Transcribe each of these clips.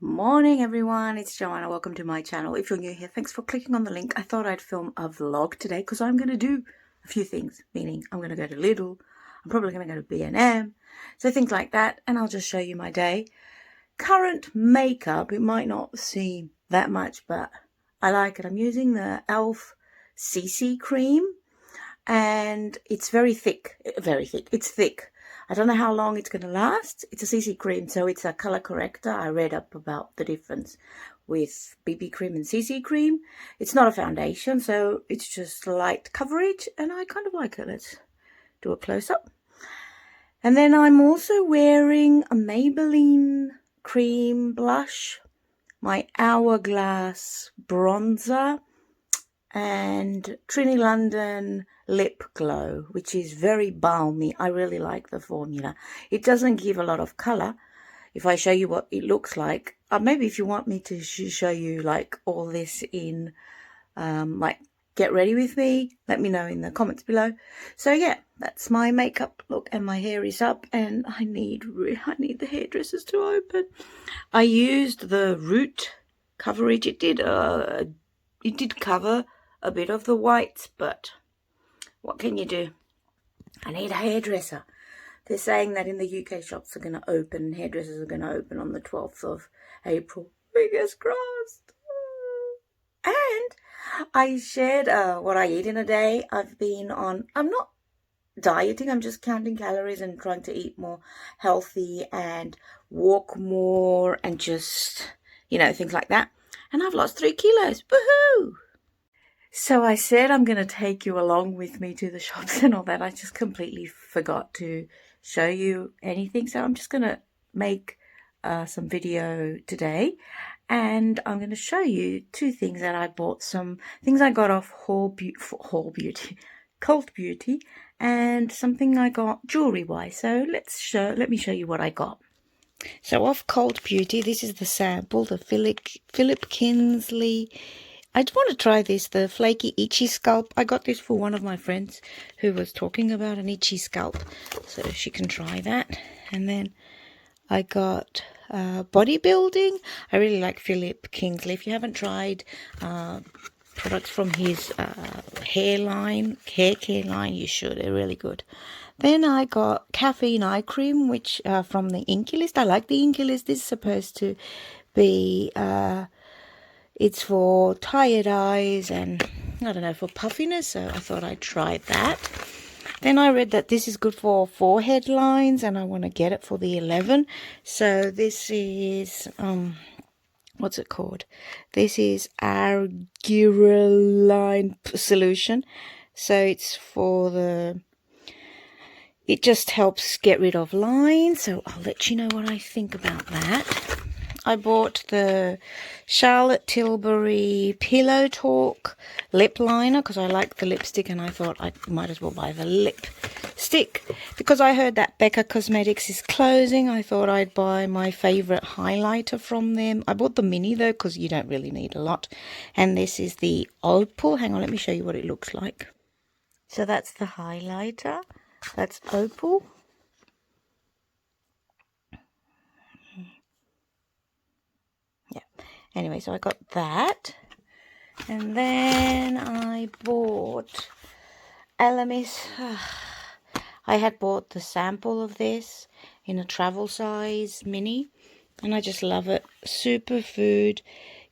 Morning everyone, it's Joanna. Welcome to my channel. If you're new here, thanks for clicking on the link. I thought I'd film a vlog today because I'm going to do a few things, meaning I'm going to go to Lidl, I'm probably going to go to B&M, so things like that, and I'll just show you my day. Current makeup, it might not seem that much, but I like it. I'm using the e.l.f. CC cream, and it's very thick, it's thick. I don't know how long it's going to last. It's a CC cream, so it's a color corrector. I read up about the difference with BB cream and CC cream. It's not a foundation, so it's just light coverage, and I kind of like it. Let's do a close-up. And then I'm also wearing a Maybelline cream blush, my Hourglass bronzer, and Trini London lip glow, which is very balmy. I really like the formula. It doesn't give a lot of color. If I show you what it looks like, maybe if you want me to show you like all this in like get ready with me, let me know in the comments below. So yeah, that's my makeup look, and my hair is up, and I need the hairdressers to open. I used the root coverage. It did cover a bit of the whites, but what can you do? I need a hairdresser. They're saying that in the UK shops are going to open, hairdressers are going to open on the 12th of April. Fingers crossed. And I shared what I eat in a day. I'm not dieting, I'm just counting calories and trying to eat more healthy and walk more and just, things like that. And I've lost 3 kilos. Woohoo! So I said I'm going to take you along with me to the shops and all that. I just completely forgot to show you anything. So I'm just going to make some video today. And I'm going to show you 2 things that I bought. Some things I got off Cult Beauty, and something I got jewellery-wise. So let me show you what I got. So off Cult Beauty, this is the sample, the Philip Kinsley. I want to try this, the Flaky Itchy Scalp. I got this for one of my friends who was talking about an itchy scalp, so she can try that. And then I got Bodybuilding. I really like Philip Kingsley. If you haven't tried products from his hair care line, you should. They're really good. Then I got Caffeine Eye Cream, which from the Inky List. I like the Inky List. This is supposed to be... it's for tired eyes and, I don't know, for puffiness, so I thought I'd try that. Then I read that this is good for forehead lines, and I want to get it for the 11. So this is, what's it called? This is Argireline Solution. So it's for it just helps get rid of lines. So I'll let you know what I think about that. I bought the Charlotte Tilbury Pillow Talk lip liner because I like the lipstick, and I thought I might as well buy the lipstick. Because I heard that Becca Cosmetics is closing, I thought I'd buy my favourite highlighter from them. I bought the mini though because you don't really need a lot. And this is the Opal. Hang on, let me show you what it looks like. So that's the highlighter. That's Opal. Anyway, so I got that. And then I bought Elemis. I had bought the sample of this in a travel size mini, and I just love it. Superfood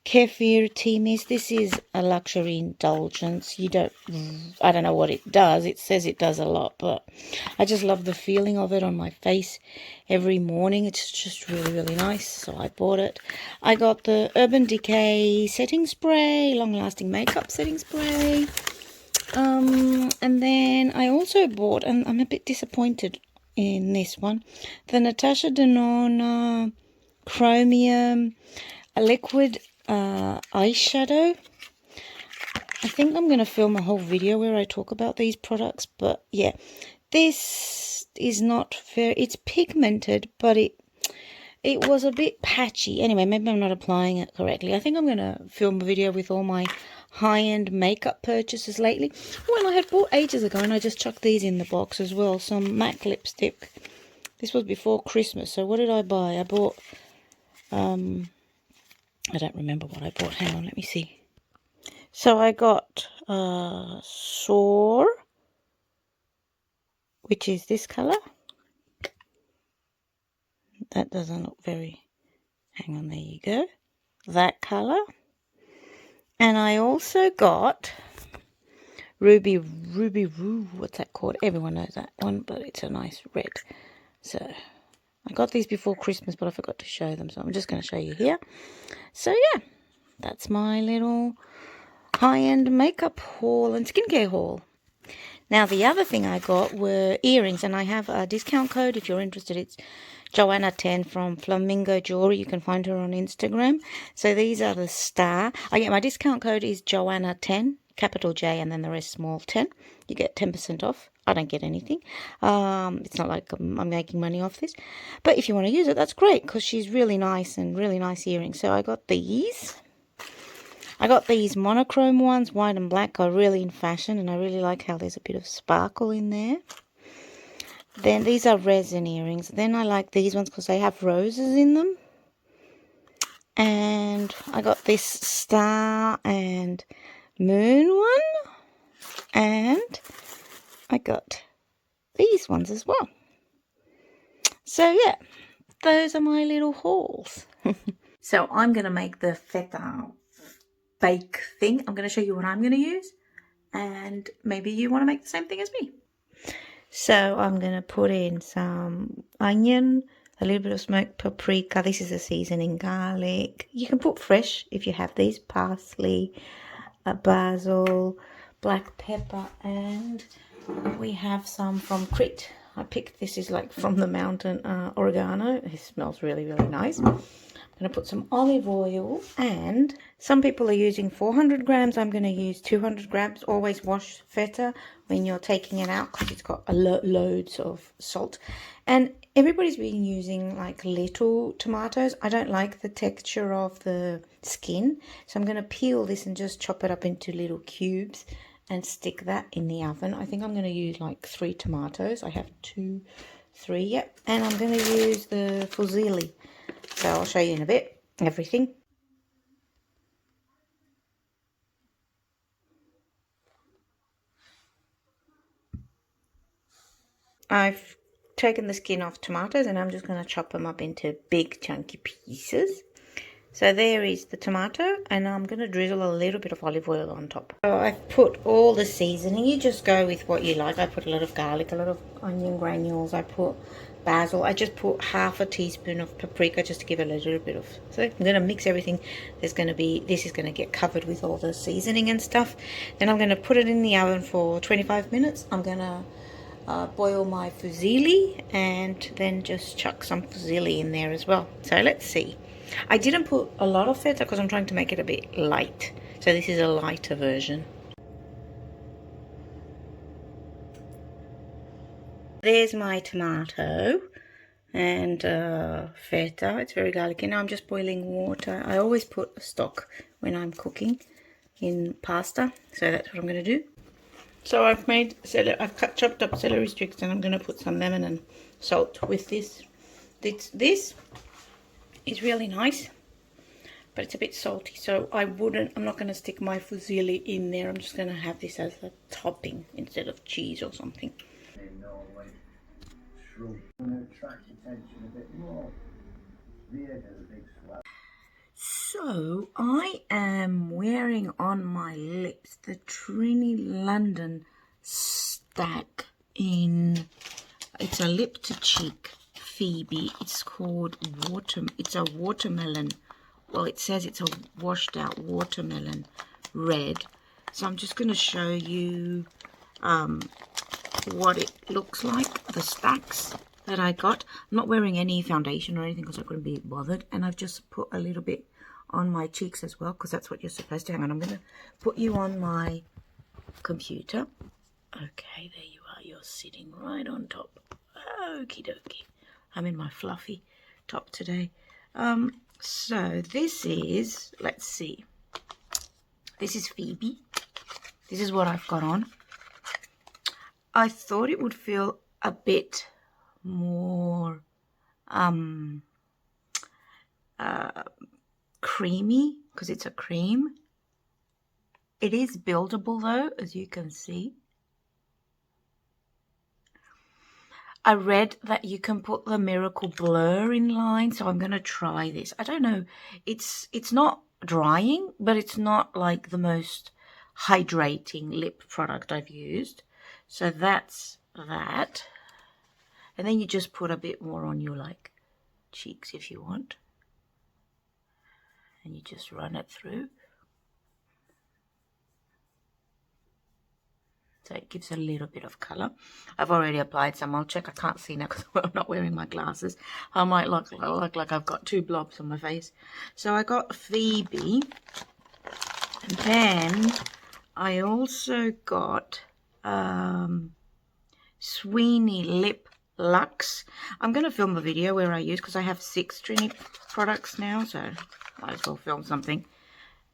Kefir tea mist. This is a luxury indulgence. I don't know what it does. It says it does a lot, but I just love the feeling of it on my face every morning. It's just really, really nice. So I bought it. I got the Urban Decay setting spray, long-lasting makeup setting spray. And then I also bought, and I'm a bit disappointed in this one, the Natasha Denona Chromium liquid eyeshadow. I think I'm going to film a whole video where I talk about these products, but yeah, this is not fair. It's pigmented, but it was a bit patchy. Anyway, maybe I'm not applying it correctly. I think I'm going to film a video with all my high-end makeup purchases lately. Well, I had bought ages ago, and I just chucked these in the box as well. Some MAC lipstick. This was before Christmas, so what did I buy? I bought I don't remember what I bought. Hang on, let me see. So I got Soar, which is this colour. That doesn't look very... Hang on, there you go. That colour. And I also got Ruby, what's that called? Everyone knows that one, but it's a nice red. So I got these before Christmas, but I forgot to show them, so I'm just going to show you here. So yeah, that's my little high-end makeup haul and skincare haul. Now the other thing I got were earrings, and I have a discount code if you're interested. It's Joanna10 from Flamingo Jewellery. You can find her on Instagram. So these are the star. My discount code is Joanna10, capital J and then the rest small 10. You get 10% off. I don't get anything. It's not like I'm making money off this. But if you want to use it, that's great, because she's really nice and really nice earrings. So I got these. I got these monochrome ones, white and black, are really in fashion, and I really like how there's a bit of sparkle in there. Then these are resin earrings. Then I like these ones because they have roses in them. And I got this star and moon one. And I got these ones as well. So yeah, those are my little hauls. So I'm going to make the Feta bake thing. I'm going to show you what I'm going to use. And maybe you want to make the same thing as me. So I'm going to put in some onion, a little bit of smoked paprika. This is a seasoning, garlic. You can put fresh if you have these, parsley, basil, black pepper, and we have some from Crete. I picked, this is like from the mountain, oregano. It smells really, really nice. I'm going to put some olive oil, and some people are using 400 grams. I'm going to use 200 grams. Always wash feta when you're taking it out because it's got loads of salt. And everybody's been using like little tomatoes. I don't like the texture of the skin, so I'm going to peel this and just chop it up into little cubes and stick that in the oven. I think I'm going to use like 3 tomatoes. I have 2, 3, yep. And I'm going to use the fusilli. So I'll show you in a bit, everything. I've taken the skin off tomatoes and I'm just going to chop them up into big chunky pieces. So there is the tomato, and I'm going to drizzle a little bit of olive oil on top. So I've put all the seasoning. You just go with what you like. I put a lot of garlic, a lot of onion granules. I put basil. I just put half a teaspoon of paprika just to give it a little bit of... So I'm going to mix everything. This is going to get covered with all the seasoning and stuff. Then I'm going to put it in the oven for 25 minutes. I'm going to boil my fusilli and then just chuck some fusilli in there as well. So let's see. I didn't put a lot of feta because I'm trying to make it a bit light. So this is a lighter version. There's my tomato and feta. It's very garlicky. Now I'm just boiling water. I always put a stock when I'm cooking in pasta. So that's what I'm going to do. So I've made celery. I've chopped up celery sticks, and I'm going to put some lemon and salt with this. This is really nice, but it's a bit salty, so I'm not going to stick my fusilli in there. I'm just going to have this as a topping instead of cheese or something. So I am wearing on my lips the Trini London stack in, it's a lip to cheek Phoebe. It's called it's a watermelon. Well, it says it's a washed out watermelon red. So I'm just going to show you what it looks like, the stacks that I got. I'm not wearing any foundation or anything because I couldn't be bothered, and I've just put a little bit on my cheeks as well because that's what you're supposed to. Hang on, I'm going to put you on my computer. Okay, there you are. You're sitting right on top. Okie dokie. I'm in my fluffy top today. So this is, let's see. This is Phoebe. This is what I've got on. I thought it would feel a bit more creamy because it's a cream. It is buildable though, as you can see. I read that you can put the Miracle Blur in line, so I'm going to try this. I don't know. It's not drying, but it's not like the most hydrating lip product I've used. So that's that. And then you just put a bit more on your like cheeks if you want. And you just run it through. So it gives a little bit of colour. I've already applied some. I'll check. I can't see now because I'm not wearing my glasses. I might look like I've got two blobs on my face. So I got Phoebe. And then I also got Sweeney Lip Luxe. I'm going to film a video where I use, because I have 6 Trini products now. So might as well film something.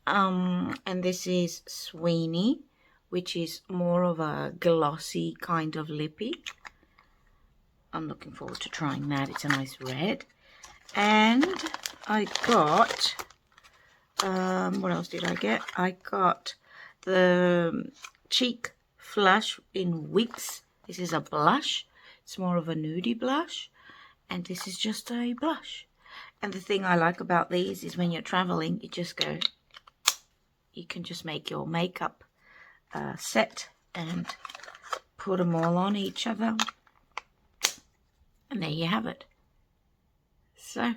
And this is Sweeney, which is more of a glossy kind of lippy. I'm looking forward to trying that. It's a nice red. And I got, what else did I get? I got the Cheek Flush in Wix. This is a blush. It's more of a nudie blush. And this is just a blush. And the thing I like about these is when you're traveling, you just go, you can just make your makeup set and put them all on each other, and there you have it. So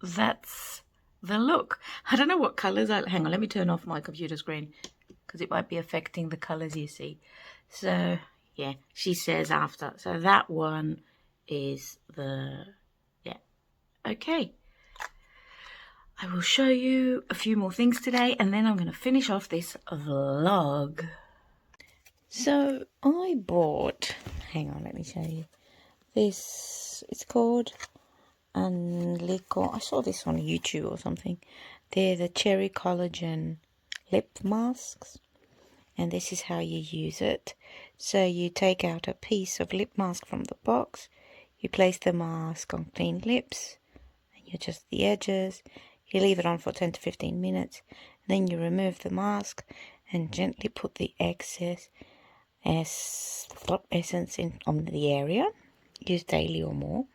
that's the look. I don't know what colors hang on, let me turn off my computer screen because it might be affecting the colors you see. So yeah, she says after. So that one is the, yeah, okay. I will show you a few more things today, and then I'm going to finish off this vlog. So I bought, hang on, let me show you. This, it's called I saw this on YouTube or something. They're the Cherry Collagen lip masks, and this is how you use it. So you take out a piece of lip mask from the box, you place the mask on clean lips, and you adjust the edges. You leave it on for 10 to 15 minutes. Then you remove the mask and gently put the excess essence in on the area. Use daily or more.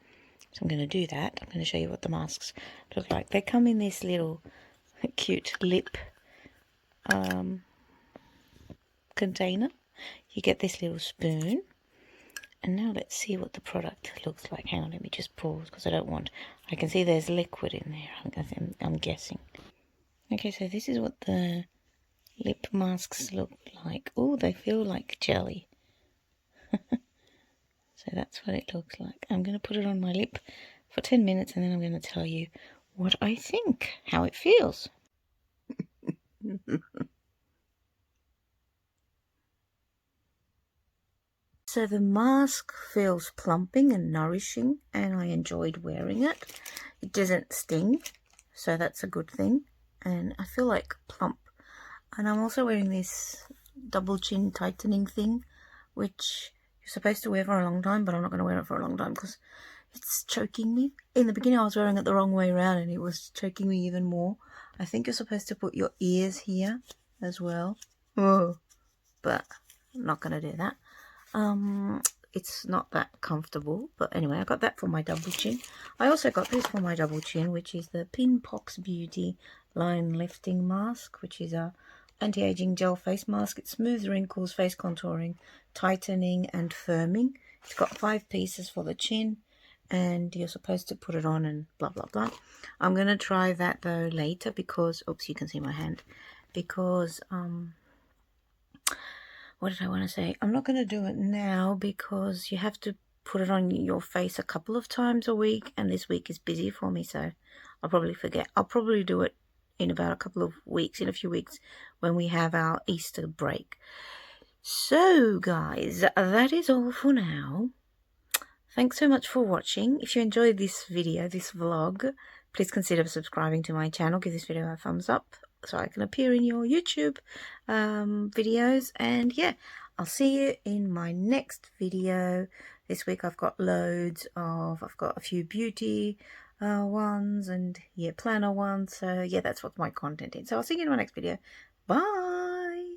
So I'm going to do that. I'm going to show you what the masks look like. They come in this little cute lip container. You get this little spoon. And now let's see what the product looks like. Hang on, let me just pause because I can see there's liquid in there, I'm guessing. Okay, so this is what the lip masks look like. Oh, they feel like jelly. So that's what it looks like. I'm going to put it on my lip for 10 minutes and then I'm going to tell you what I think, how it feels. So the mask feels plumping and nourishing, and I enjoyed wearing it. It doesn't sting, so that's a good thing. And I feel like plump. And I'm also wearing this double chin tightening thing, which you're supposed to wear for a long time, but I'm not going to wear it for a long time because it's choking me. In the beginning I was wearing it the wrong way around and it was choking me even more. I think you're supposed to put your ears here as well. Oh, but I'm not going to do that. It's not that comfortable, but anyway, I got that for my double chin. I also got this for my double chin, which is the Pin Pox Beauty Line Lifting Mask, which is a anti-aging gel face mask. It smooths wrinkles, face contouring, tightening and firming. It's got 5 pieces for the chin, and you're supposed to put it on and blah blah blah. I'm gonna try that though later because, oops, you can see my hand, because what did I want to say? I'm not going to do it now because you have to put it on your face a couple of times a week, and this week is busy for me, so I'll probably forget. I'll probably do it in about a couple of weeks, in a few weeks, when we have our Easter break. So guys, that is all for now. Thanks so much for watching. If you enjoyed this video, this vlog, please consider subscribing to my channel. Give this video a thumbs up so I can appear in your YouTube videos. And yeah, I'll see you in my next video. This week I've got a few beauty ones and yeah, planner ones. So yeah, that's what my content is. So I'll see you in my next video. Bye.